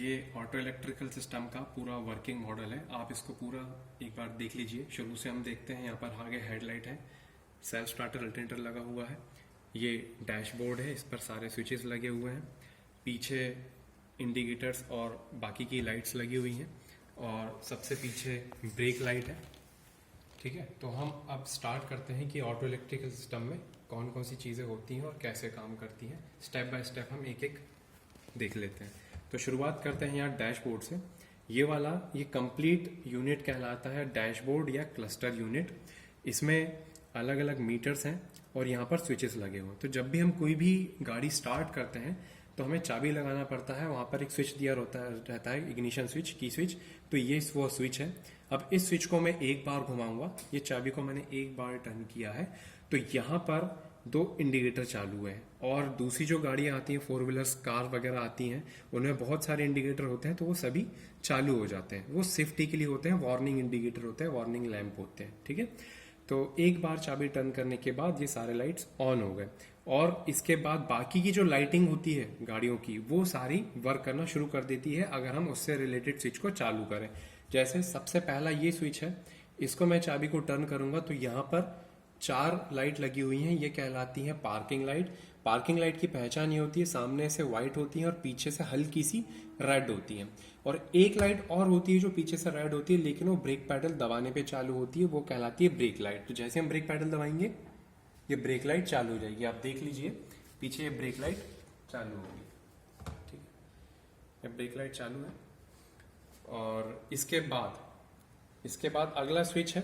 ये auto electrical system का पूरा वर्किंग मॉडल है। आप इसको पूरा एक बार देख लीजिए। शुरू से हम देखते हैं। यहाँ पर आगे हेडलाइट है, सेल्फ स्टार्टर अल्टरनेटर लगा हुआ है, ये डैशबोर्ड है, इस पर सारे स्विचेस लगे हुए हैं, पीछे इंडिकेटर्स और बाकी की लाइट्स लगी हुई हैं और सबसे पीछे ब्रेक लाइट है। ठीक है, तो हम अब स्टार्ट करते हैं कि ऑटो इलेक्ट्रिकल सिस्टम में कौन कौन सी चीज़ें होती हैं और कैसे काम करती हैं। स्टेप बाय स्टेप हम एक एक देख लेते हैं। तो शुरुआत करते हैं यहाँ डैशबोर्ड से। ये कंप्लीट यूनिट कहलाता है डैशबोर्ड या क्लस्टर यूनिट। इसमें अलग अलग मीटर्स हैं और यहाँ पर स्विचेस लगे हुए हैं। तो जब भी हम कोई भी गाड़ी स्टार्ट करते हैं तो हमें चाबी लगाना पड़ता है। वहाँ पर एक स्विच दिया रहता है, इग्निशन स्विच, की स्विच। तो ये वो स्विच है। अब इस स्विच को मैं एक बार घुमाऊंगा, ये चाबी को मैंने एक बार टर्न किया है तो यहाँ पर दो इंडिकेटर चालू है। और दूसरी जो गाड़ियां आती हैं, फोर व्हीलर्स, कार वगैरह आती हैं, उनमें बहुत सारे इंडिकेटर होते हैं तो वो सभी चालू हो जाते हैं। वो सेफ्टी के लिए होते हैं, वार्निंग इंडिकेटर होते हैं, वार्निंग लैंप होते हैं। ठीक है, तो एक बार चाबी टर्न करने के बाद ये सारे लाइट्स ऑन हो गए और इसके बाद बाकी की जो लाइटिंग होती है गाड़ियों की वो सारी वर्क करना शुरू कर देती है अगर हम उससे रिलेटेड स्विच को चालू करें। जैसे सबसे पहला ये स्विच है, इसको मैं चाबी को टर्न करूंगा तो यहाँ पर 4 लाइट लगी हुई हैं। ये कहलाती है पार्किंग लाइट। पार्किंग लाइट की पहचान ये होती है, सामने से व्हाइट होती है और पीछे से हल्की सी रेड होती है। और एक लाइट और होती है जो पीछे से रेड होती है लेकिन वो ब्रेक पैडल दबाने पे चालू होती है, वो कहलाती है ब्रेक लाइट। तो जैसे हम ब्रेक पैडल दबाएंगे ये ब्रेक लाइट चालू हो जाएगी। आप देख लीजिए पीछे ये ब्रेक लाइट चालू होगी। ठीक है, ये ब्रेक लाइट चालू है। और इसके बाद अगला स्विच है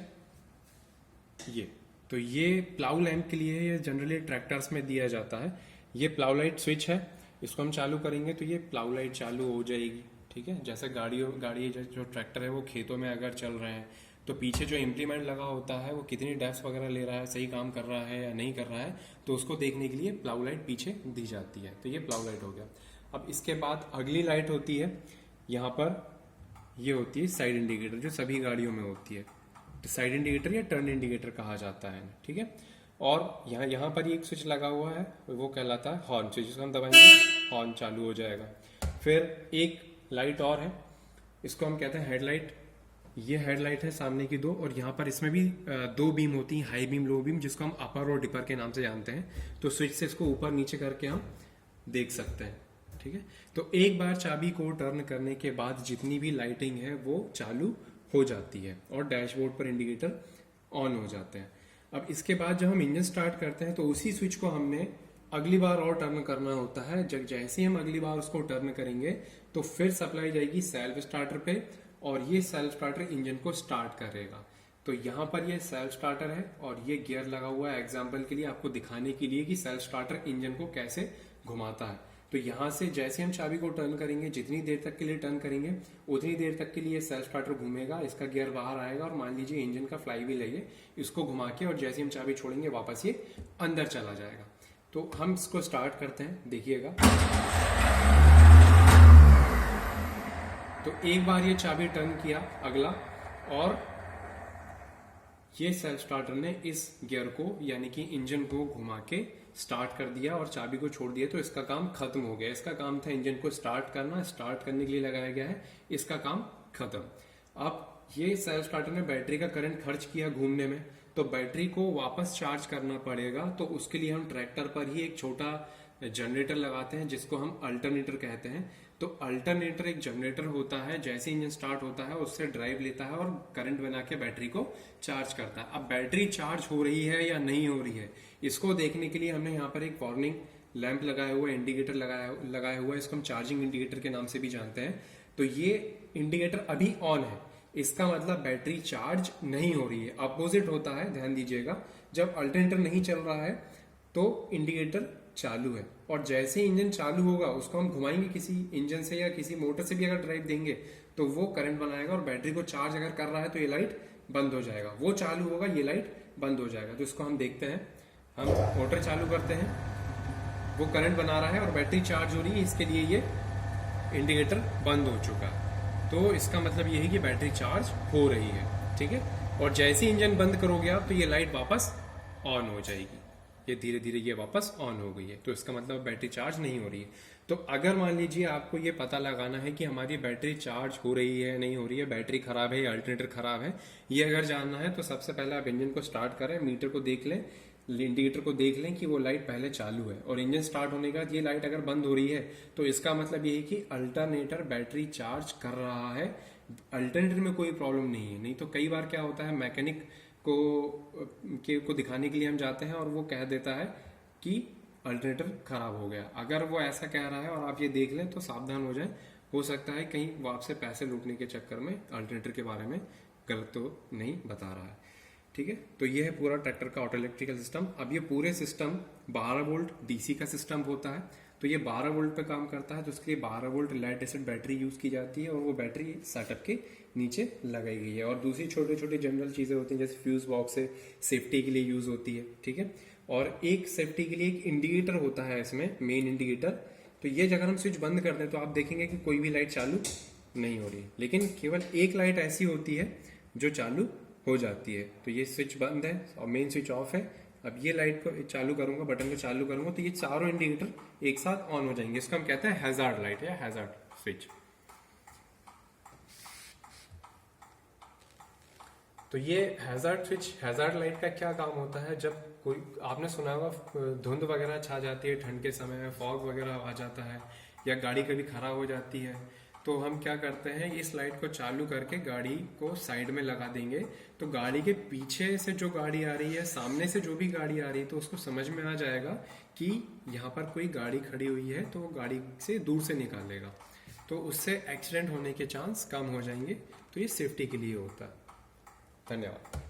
ये। तो ये प्लाउ लैंप के लिए है, ये जनरली ट्रैक्टर्स में दिया जाता है। ये प्लाउ लाइट स्विच है, इसको हम चालू करेंगे तो ये प्लाउ लाइट चालू हो जाएगी। ठीक है, जैसे गाड़ी जो ट्रैक्टर है वो खेतों में अगर चल रहे हैं तो पीछे जो इम्प्लीमेंट लगा होता है वो कितनी डेप्थ वगैरह ले रहा है, सही काम कर रहा है या नहीं कर रहा है, तो उसको देखने के लिए प्लाउ लाइट पीछे दी जाती है। तो ये प्लाउ लाइट हो गया। अब इसके बाद अगली लाइट होती है, यहाँ पर ये होती है साइड इंडिकेटर, जो सभी गाड़ियों में होती है। तो साइड इंडिकेटर या टर्न इंडिकेटर कहा जाता है। ठीक है, और यहाँ पर एक स्विच लगा हुआ है, वो कहलाता है हॉर्न स्विच। जिसको हम दबाएंगे हॉर्न चालू हो जाएगा। फिर एक लाइट और है, इसको हम कहते हैं हेडलाइट। ये हेडलाइट है सामने की दो, और यहाँ पर इसमें भी 2 बीम होती हैं, हाई बीम, लो बीम, जिसको हम अपर और डिपर के नाम से जानते हैं। तो स्विच से इसको ऊपर नीचे करके हम देख सकते हैं। ठीक है, तो एक बार चाबी को टर्न करने के बाद जितनी भी लाइटिंग है वो चालू हो जाती है और डैशबोर्ड पर इंडिकेटर ऑन हो जाते हैं। अब इसके बाद जब हम इंजन स्टार्ट करते हैं तो उसी स्विच को हमने अगली बार और टर्न करना होता है। जब जैसे हम अगली बार उसको टर्न करेंगे तो फिर सप्लाई जाएगी सेल्फ स्टार्टर पे और ये सेल्फ स्टार्टर इंजन को स्टार्ट करेगा। तो यहाँ पर ये सेल्फ स्टार्टर है और ये गियर लगा हुआ है एग्जाम्पल के लिए, आपको दिखाने के लिए कि सेल्फ स्टार्टर इंजन को कैसे घुमाता है। तो यहाँ से जैसे हम चाबी को टर्न करेंगे, जितनी देर तक के लिए टर्न करेंगे उतनी देर तक के लिए सेल्फ स्टार्टर घूमेगा, इसका गियर बाहर आएगा और मान लीजिए इंजन का फ्लाई व्हील है ये, इसको घुमा के और जैसे हम चाबी छोड़ेंगे वापस ये अंदर चला जाएगा। तो हम इसको स्टार्ट करते हैं, देखिएगा। तो एक बार ये चाबी टर्न किया अगला और ये सेल्फ स्टार्टर ने इस गियर को यानी कि इंजन को घुमा के स्टार्ट कर दिया और चाबी को छोड़ दिया। तो इसका काम खत्म हो गया। इसका काम था इंजन को स्टार्ट करना, स्टार्ट करने के लिए लगाया गया है, इसका काम खत्म। अब ये सेल्फ स्टार्टर ने बैटरी का करंट खर्च किया घूमने में, तो बैटरी को वापस चार्ज करना पड़ेगा। तो उसके लिए हम ट्रैक्टर पर ही एक छोटा जनरेटर लगाते हैं जिसको हम अल्टरनेटर कहते हैं। तो अल्टरनेटर एक जनरेटर होता है, जैसे इंजन स्टार्ट होता है उससे ड्राइव लेता है और करंट बना के बैटरी को चार्ज करता है। अब बैटरी चार्ज हो रही है या नहीं हो रही है, इसको देखने के लिए हमने यहाँ पर एक वार्निंग लैंप लगाया हुआ है, इंडिकेटर लगाया हुआ है। इसको हम चार्जिंग इंडिकेटर के नाम से भी जानते हैं। तो ये इंडिकेटर अभी ऑन है, इसका मतलब बैटरी चार्ज नहीं हो रही है। अपोजिट होता है, ध्यान दीजिएगा। जब अल्टरनेटर नहीं चल रहा है तो इंडिकेटर चालू है और जैसे इंजन चालू होगा उसको हम घुमाएंगे किसी इंजन से या किसी मोटर से भी अगर ड्राइव देंगे तो वो करंट बनाएगा और बैटरी को चार्ज अगर कर रहा है तो ये लाइट बंद हो जाएगा। वो चालू होगा, ये लाइट बंद हो जाएगा। तो इसको हम देखते हैं, हम मोटर चालू करते हैं, वो करंट बना रहा है और बैटरी चार्ज हो रही है, इसके लिए ये इंडिकेटर बंद हो चुका है। तो इसका मतलब ये है कि बैटरी चार्ज हो रही है। ठीक है, और जैसे इंजन बंद करोगे आप तो ये लाइट वापस ऑन हो जाएगी। ये धीरे धीरे ये वापस ऑन हो गई है, तो इसका मतलब बैटरी चार्ज नहीं हो रही है। तो अगर मान लीजिए आपको ये पता लगाना है कि हमारी बैटरी चार्ज हो रही है नहीं हो रही है, बैटरी खराब है या अल्टरनेटर खराब है, ये अगर जानना है तो सबसे पहले आप इंजन को स्टार्ट करें, मीटर को देख लें, इंडिकेटर को देख लें कि वो लाइट पहले चालू है, और इंजन स्टार्ट होने के बाद ये लाइट अगर बंद हो रही है तो इसका मतलब ये है कि अल्टरनेटर बैटरी चार्ज कर रहा है, अल्टरनेटर में कोई प्रॉब्लम नहीं है। नहीं तो कई बार क्या होता है, मैकेनिक को दिखाने के लिए हम जाते हैं और वो कह देता है कि अल्टरनेटर खराब हो गया। अगर वो ऐसा कह रहा है और आप ये देख लें तो सावधान हो जाए, हो सकता है कहीं वो आपसे पैसे लूटने के चक्कर में अल्टरनेटर के बारे में गलत तो नहीं बता रहा है। ठीक है, तो ये है पूरा ट्रैक्टर का ऑटो इलेक्ट्रिकल सिस्टम। अब ये पूरे सिस्टम 12 वोल्ट डीसी का सिस्टम होता है, तो ये 12 वोल्ट पे काम करता है, तो उसके लिए 12 volt lead acid battery use की जाती है और वो बैटरी सेटअप के नीचे लगाई गई है। और दूसरी छोटी छोटी जनरल चीजें होती हैं, जैसे फ्यूज बॉक्स है, सेफ्टी के लिए यूज होती है। ठीक है, और एक सेफ्टी के लिए एक इंडिकेटर होता है इसमें, मेन इंडिकेटर। तो ये अगर हम स्विच बंद कर दें तो आप देखेंगे कि कोई भी लाइट चालू नहीं हो रही है, लेकिन केवल एक लाइट ऐसी होती है जो चालू हो जाती है। तो ये स्विच बंद है और मेन स्विच ऑफ है। अब ये लाइट को चालू करूंगा, बटन को चालू करूंगा तो ये चारों इंडिकेटर एक साथ ऑन हो जाएंगे। इसको हम कहते हैं हैजार्ड लाइट या हैजार्ड स्विच। तो ये हैजार्ड स्विच, हैजार्ड लाइट का क्या काम होता है, जब कोई, आपने सुना होगा धुंध वगैरह छा जाती है ठंड के समय में, फॉग वगैरह आ जाता है, या गाड़ी कभी खराब हो जाती है, तो हम क्या करते हैं, इस लाइट को चालू करके गाड़ी को साइड में लगा देंगे। तो गाड़ी के पीछे से जो गाड़ी आ रही है, सामने से जो भी गाड़ी आ रही है, तो उसको समझ में आ जाएगा कि यहाँ पर कोई गाड़ी खड़ी हुई है, तो वो गाड़ी से दूर से निकालेगा, तो उससे एक्सीडेंट होने के चांस कम हो जाएंगे। तो ये सेफ्टी के लिए होता है। धन्यवाद।